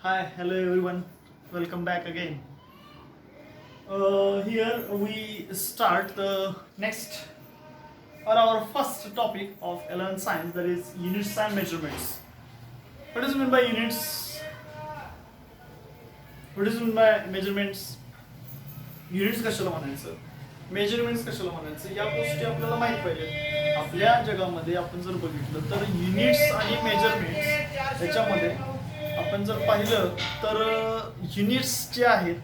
Hi, hello everyone. Welcome back again. Here we start the next or our first topic of 11th science, that is units and measurements. What is meant by units? What is meant by measurements? Units कशाला म्हणायचं, measurements कशाला म्हणायचं, या गोष्टी आपल्याला माहित पाहिजे. आपल्या जगामध्ये आपण जर बघितलं तर युनिट्स आणि मेजरमेंट्स याच्यामध्ये आपण जर पाहिलं तर युनिट्स जे आहेत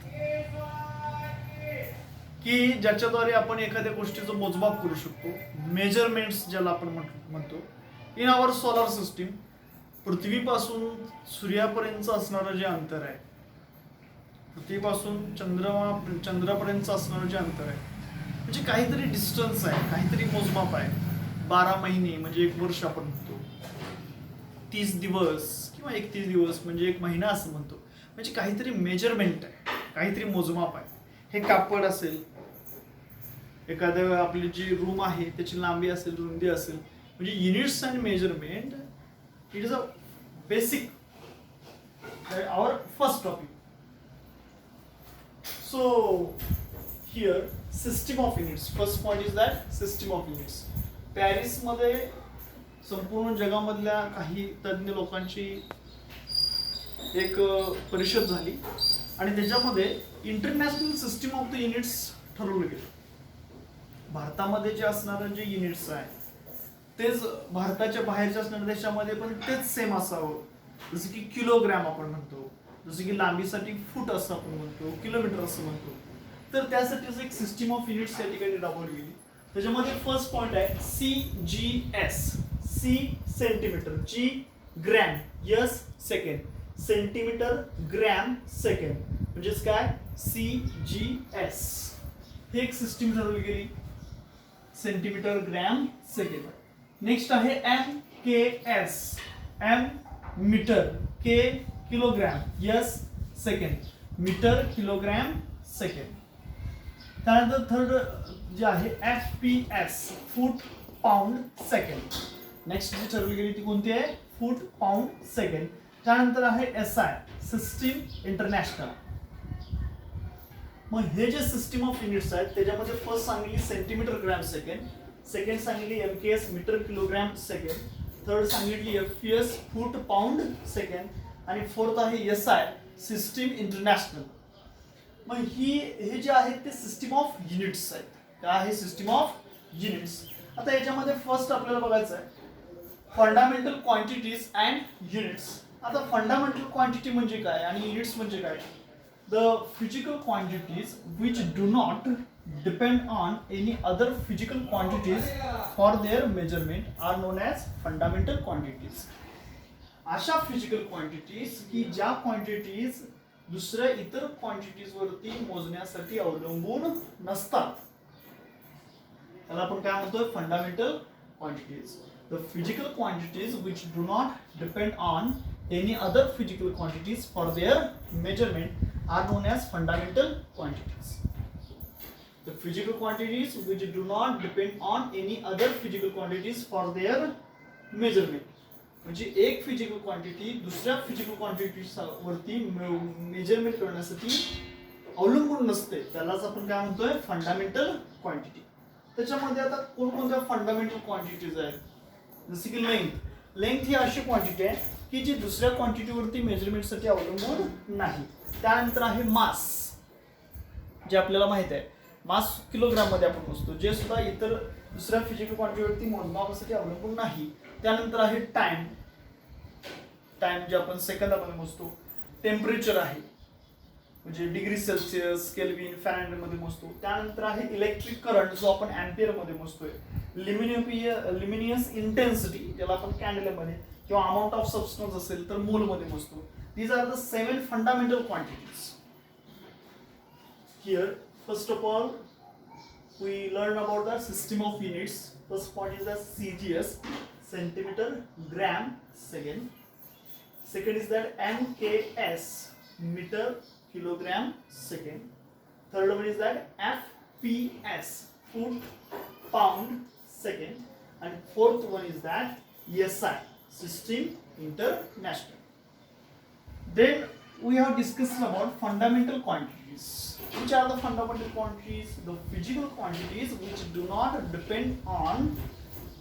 की ज्याच्याद्वारे आपण एखाद्या गोष्टीचं मोजमाप करू शकतो. मेजरमेंट्स ज्याला आपण म्हणतो इन आवर सोलार सिस्टीम, पृथ्वीपासून सूर्यापर्यंत असणारं जे अंतर आहे, पृथ्वीपासून चंद्रापर्यंत असणारं जे अंतर आहे, म्हणजे काहीतरी डिस्टन्स आहे, काहीतरी मोजमाप आहे. 12 महिने म्हणजे 1 वर्ष आपण म्हणतो, 30 दिवस किंवा 31 दिवस म्हणजे 1 महिना असं म्हणतो. म्हणजे काहीतरी मेजरमेंट आहे, काहीतरी मोजमाप आहे. हे कापड असेल, एखादं आपली जी रूम आहे त्याची लांबी असेल, रुंदी असेल, म्हणजे units and measurement it is a basic our first topic. So here system of units. First point is that system of units. Paris मध्ये संपूर्ण जगामधल्या काही तज्ञ लोकांची एक परिषद झाली आणि त्याच्यामध्ये international system of the units ठरवलं गेलं. भारतामध्ये जे असणारं जे युनिट्स आहे तेच भारताच्या बाहेरच्या असणाऱ्या देशामध्ये पण तेच सेम असावं. जसं की किलोग्रॅम आपण म्हणतो, जसं की लांबीसाठी फूट असं आपण म्हणतो, किलोमीटर असं म्हणतो. तर त्यासाठीच एक सिस्टीम ऑफ युनिट्स या ठिकाणी राबवली गेली. त्याच्यामध्ये फर्स्ट पॉइंट आहे CGS. C centimetre, G gram, S second, centimetre gram second, म्हणजेच काय CGS. हे एक सिस्टीम ठरवली गेली, सेंटीमीटर ग्रॅम सेकंड. नेक्स्ट आहे MKS. M metre, K kilogram, S second, metre kilogram second. त्यानंतर थर्ड जे आहे FPS, foot pound second. Next जी ठरवली गेली ती कोणती आहे, फूट पाऊंड सेकंड. त्यानंतर आहे SI, सिस्टीम इंटरनॅशनल. मग हे जे सिस्टीम ऑफ युनिट्स आहेत त्याच्यामध्ये फर्स्ट सांगितली सेंटीमीटर ग्रॅम सेकंड, सेकंड सांगितली MKS metre kilogram second, third सांगितली FPS फूट पाऊंड सेकंड, आणि फोर्थ आहे SI, सिस्टीम इंटरनॅशनल. मग हे जे आहेत ते सिस्टीम ऑफ युनिट्स आहेत. काय आहे सिस्टीम ऑफ युनिट्स. आता याच्यामध्ये फर्स्ट आपल्याला बघायचं आहे फंडामेंटल क्वांटिटीज अँड युनिट्स. आता फंडामेंटल क्वांटिटी म्हणजे काय आणि युनिट्स म्हणजे काय. The physical quantities which do not depend on any other physical quantities for their measurement are known as fundamental quantities. अशा फिजिकल क्वांटिटीज की ज्या क्वांटिटीज दुसऱ्या इतर क्वांटिटीज वरती मोजण्यासाठी अवलंबून नसतात, त्याला आपण काय म्हणतोय, fundamental quantities. The physical quantities which do not depend on any other physical quantities for their measurement are known as fundamental quantities. The physical quantities which do not depend on any other physical quantities for their measurement, म्हणजे एक physical quantity दुसऱ्या physical quantity वरती measurement करण्यासाठी अवलंबून नसते, त्यालाच आपण काय म्हणतोय, फंडामेंटल क्वांटिटी. त्याच्यामध्ये आता कोणकोणत्या फंडामेंटल क्वांटिटीज आहेत, जसे की लेंथ ही अशी क्वांटिटी आहे की जी दुसऱ्या क्वांटिटीवरती मेजरमेंटसाठी अवलंबून नाही. त्यानंतर आहे मास, जे आपल्याला माहित आहे मास किलोग्राम मध्ये आपण मोजतो, जे सुद्धा इतर दुसऱ्या फिजिकल क्वांटिटीवरती मोजमापासाठी अवलंबून नाही. त्यानंतर आहे टाइम, जे आपण सेकंदामध्ये मोजतो. टेम्परेचर आहे, म्हणजे डिग्री सेल्सिअस, केल्विन, फॅरेनहाइट मध्ये मोजतो. त्यानंतर आहे इलेक्ट्रिक करंट, जो आपण अँपियर मध्ये मोजतोय. लिमिनियस इंटेन्सिटी, ज्याला आपण कॅन्डल मध्ये किंवा अमाऊंट ऑफ सबस्टन्स असेल तर मोल मध्ये मोजतो. These are the 7 fundamental quantities. Here first of all we learn about the system of units. First point is the CGS, centimeter gram second. Second is that MKS, meter kilogram second. Third one is that FPS, foot pound second. And fourth one is that SI, system international. Then we have discussed about fundamental quantities. Which are the fundamental quantities? The physical quantities which do not depend on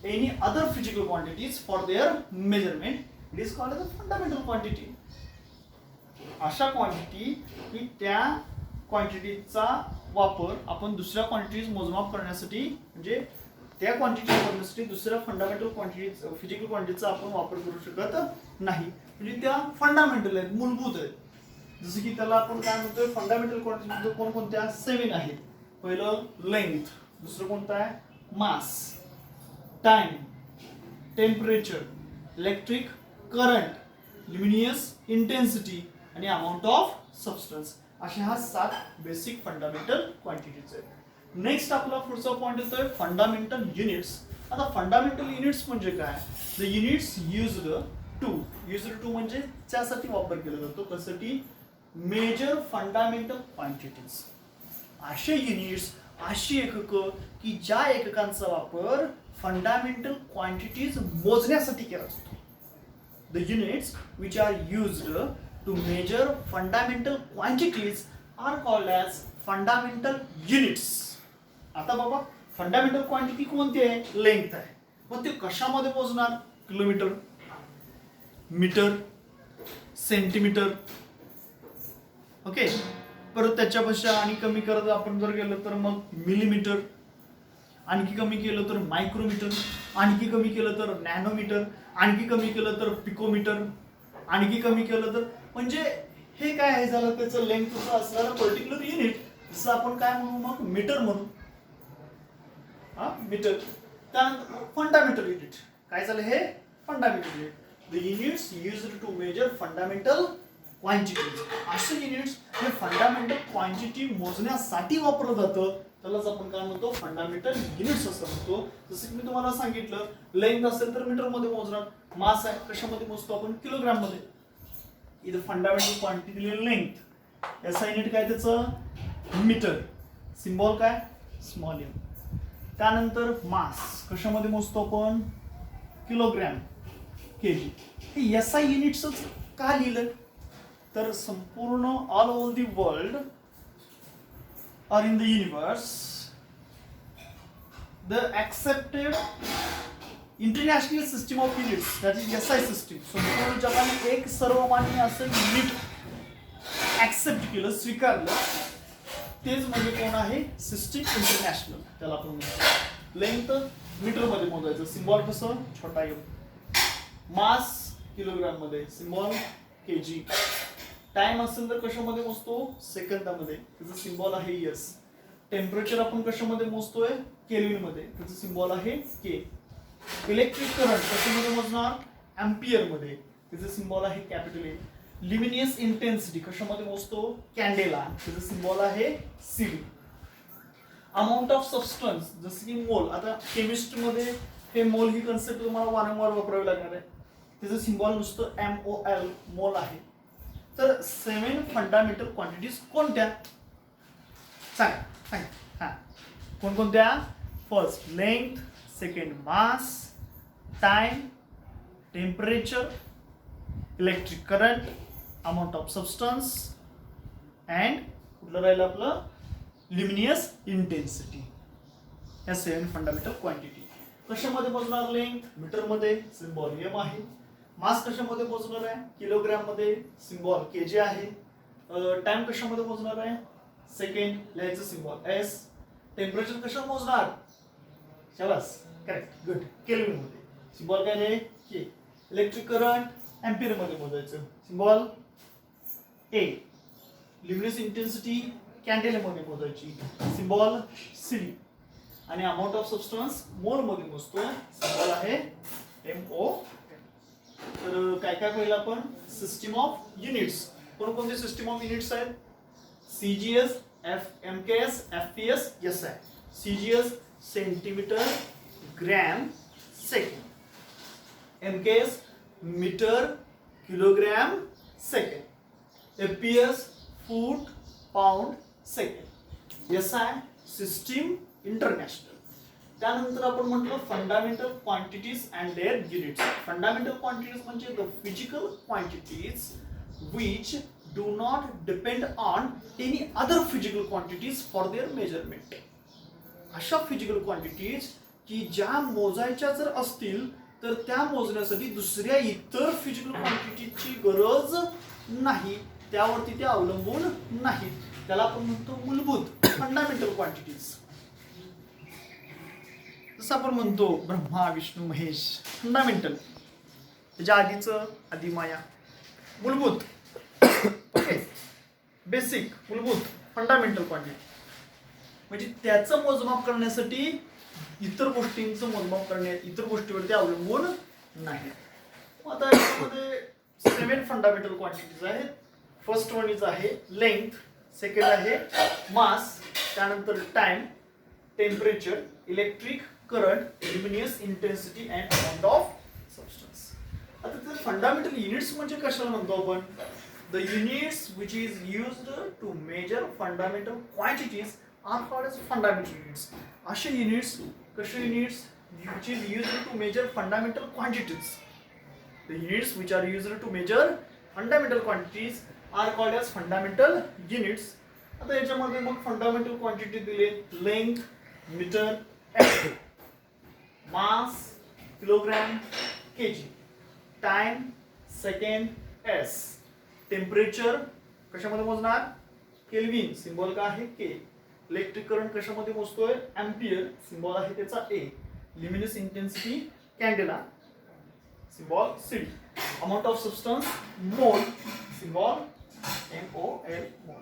any other physical quantities for their measurement. It is called as a fundamental quantity. अशा quantity की त्या क्वांटिटीचा वापर आपण दुसऱ्या quantities मोजमाप करण्यासाठी म्हणजे त्या क्वांटिटी मोजण्यासाठी दुसऱ्या फंडामेंटल क्वांटिटीज फिजिकल क्वांटिटीचा आपण वापर करू शकत नाही. म्हणजे त्या फंडामेंटल आहेत, मूलभूत आहेत. जसं की त्याला आपण काय म्हणतोय फंडामेंटल क्वांटिटी कोणकोणत्या 7 आहेत. पहिलं लेंथ, दुसरं कोणतं आहे mass, time, temperature, electric current, luminous intensity आणि अमाऊंट ऑफ सबस्टन्स. अशा हा 7 बेसिक फंडामेंटल क्वांटिटीज आहेत. नेक्स्ट आपला पुढचा पॉइंट येतोय फंडामेंटल युनिट्स. आता फंडामेंटल युनिट्स म्हणजे काय? द युनिट्स युज्ड टू म्हणजे त्यासाठी वापर केला जातो कशासाठी? Measure fundamental quantities. असे युनिट्स, अशी एककं की ज्या एककांचा वापर फंडामेंटल क्वांटिटीज मोजण्यासाठी केला जातो. The units which are used to measure fundamental quantities are called as fundamental units. आता बाबा फंडामेंटल क्वांटिटी कोणती आहे? लेंथ आहे. मग ते कशामध्ये मोजणार? Kilometre, metre, centimetre. ओके. परत त्याच्यापेक्षा आणि कमी करत आपण जर गेलं तर मग मिलीमीटर, आणखी कमी केलं तर मायक्रोमीटर, आणखी कमी केलं तर नॅनोमीटर, आणखी कमी केलं तर पिकोमीटर, आणखी कमी केलं तर म्हणजे हे काय आहे झालं त्याचं लेंथचं असणारं पर्टिक्युलर युनिट. जसं आपण काय म्हणू मग मीटर म्हणू. मीटर. त्यानंतर फंडामेंटल युनिट काय झालं? हे fundamental unit. The units used to measure fundamental quantities. असे युनिट्स हे फंडामेंटल क्वांटिटी मोजण्यासाठी वापरलं जातं. त्यालाच आपण काय म्हणतो? फंडामेंटल युनिट्स असं म्हणतो. जसं की मी तुम्हाला सांगितलं लेंथ असेल तर मीटर मध्ये मोजणार. मास आहे कशामध्ये मोजतो आपण? किलोग्राम मध्ये. इथं फंडामेंटल क्वांटिटी दिलेली लेंथ. याचा युनिट काय त्याचं? मीटर. सिम्बॉल काय? Small M. त्यानंतर मास कशामध्ये मोजतो आपण? Kilogram, KG. हे एसआय युनिट्सच का लिहिलं? तर संपूर्ण ऑल ओव्हर द वर्ल्ड और in the universe the accepted international system of units that is SI system. संपूर्ण जगाने एक सर्वमान्य असं युनिट ॲक्सेप्ट केलं, स्वीकारलं. तेच म्हणजे कोण आहे? System international. त्याला आपण म्हणतो. लेंथ मीटर मध्ये मोजायचं. सिम्बॉल कसं? छोटा एम. मास किलोग्राम मध्ये. Symbol KG. टाइम असेल तर कशामध्ये मोजतो? सेकंदामध्ये. त्याचं सिम्बॉल आहे एस. टेम्परेचर आपण कशामध्ये मोजतोय? केल्विन मध्ये. त्याचं सिम्बॉल आहे के. इलेक्ट्रिक करंट कशामध्ये मोजणार? अँपियर मध्ये. त्याचं सिम्बॉल आहे कॅपिटल ए. ल्युमिनियस इंटेन्सिटी कशामध्ये मोजतो? कॅन्डेला. त्याचं सिम्बॉल आहे सीडी. अमाऊंट ऑफ सबस्टन्स जसं की मोल. आता केमिस्ट्रीमध्ये हे मोल ही कन्सेप्ट तुम्हाला वारंवार वापरावी लागणार आहे. त्याचं सिम्बॉल नुसतं MOL मोल आहे. तर 7 फंडामेंटल क्वांटिटीज कोणत्या? सांगा. हा कोणकोणत्या? First length, second mass, time, temperature, electric current, amount of substance and कुठलं राहिलं आपलं? ल्युमिनियस इंटेन्सिटी. या 7 फंडामेंटल क्वांटिटी. कशामध्ये मोजणार? लेंथ मीटर मध्ये. सिम्बॉल एम आहे. मास कशामध्ये मोजणार आहे? किलोग्राम मध्ये. सिम्बॉल केजी आहे. टाइम कशामध्ये मोजणार आहे? सेकंड. लिहायचं सिम्बॉल एस. टेम्परेचर कशामध्ये मोजणार? शाबास, करेक्ट, गुड. केल्विन मध्ये. सिम्बॉल काय आहे? के. इलेक्ट्रिक करंट अँपियर मध्ये मोजायचं. सिम्बॉल ए. ल्युमिनियस इंटेन्सिटी कॅन्डेलामध्ये मोजायची. Symbol C. आणि अमाऊंट ऑफ सबस्टन्स मोल मध्ये मोजतो. सिम्बॉल आहे MO. तर काय काय पाहिलं आपण? System of units. कोणकोणते सिस्टीम ऑफ युनिट्स आहेत? CGS, MKS, FPS, SI. CGS centimetre, gram, second. MKS metre, kilogram, second. FPS foot, pound, second. SI system international. त्यानंतर आपण म्हटलं fundamental quantities and their units. Fundamental quantities म्हणजे the physical quantities which do not depend on any other physical quantities for their measurement. अशा physical quantities की ज्या मोजायच्या जर असतील तर त्या मोजण्यासाठी दुसऱ्या इतर फिजिकल क्वांटिटीची गरज नाही, त्यावरती ते अवलंबून नाहीत. त्याला आपण म्हणतो मूलभूत फंडामेंटल क्वांटिटीज. जसं आपण म्हणतो ब्रह्मा विष्णू महेश फंडामेंटल, त्याच्या आधीचं आदिमाया मूलभूत, ओके, बेसिक मूलभूत फंडामेंटल क्वांटिटी. म्हणजे त्याचं मोजमाप करण्यासाठी इतर गोष्टींचं मोजमाप करण्यात इतर गोष्टीवरती अवलंबून नाही. आता याच्यामध्ये 7 फंडामेंटल क्वांटिटीज आहेत. फर्स्ट वन इज आहे लेंथ, सेकंड आहे मास, त्यानंतर time, temperature, electric current, luminous intensity and amount of substance. आता तर फंडामेंटल युनिट्स म्हणजे कशाला म्हणतो आपण? The units which is used to measure fundamental quantities are called as fundamental units. असे युनिट्स, कसे units which is used to measure fundamental quantities. The units which are used to measure fundamental quantities are called as fundamental units. आता याच्यामध्ये मग fundamental quantity दिले length metre, mass kilogram KG, time second S, temperature कशामध्ये मोजणार? Kelvin, symbol का आहे के. Electric current कशामध्ये मोजतोय? Ampere, symbol आहे त्याचा A. Luminous intensity candela, symbol C. Amount of substance mole, symbol MOL, मोल.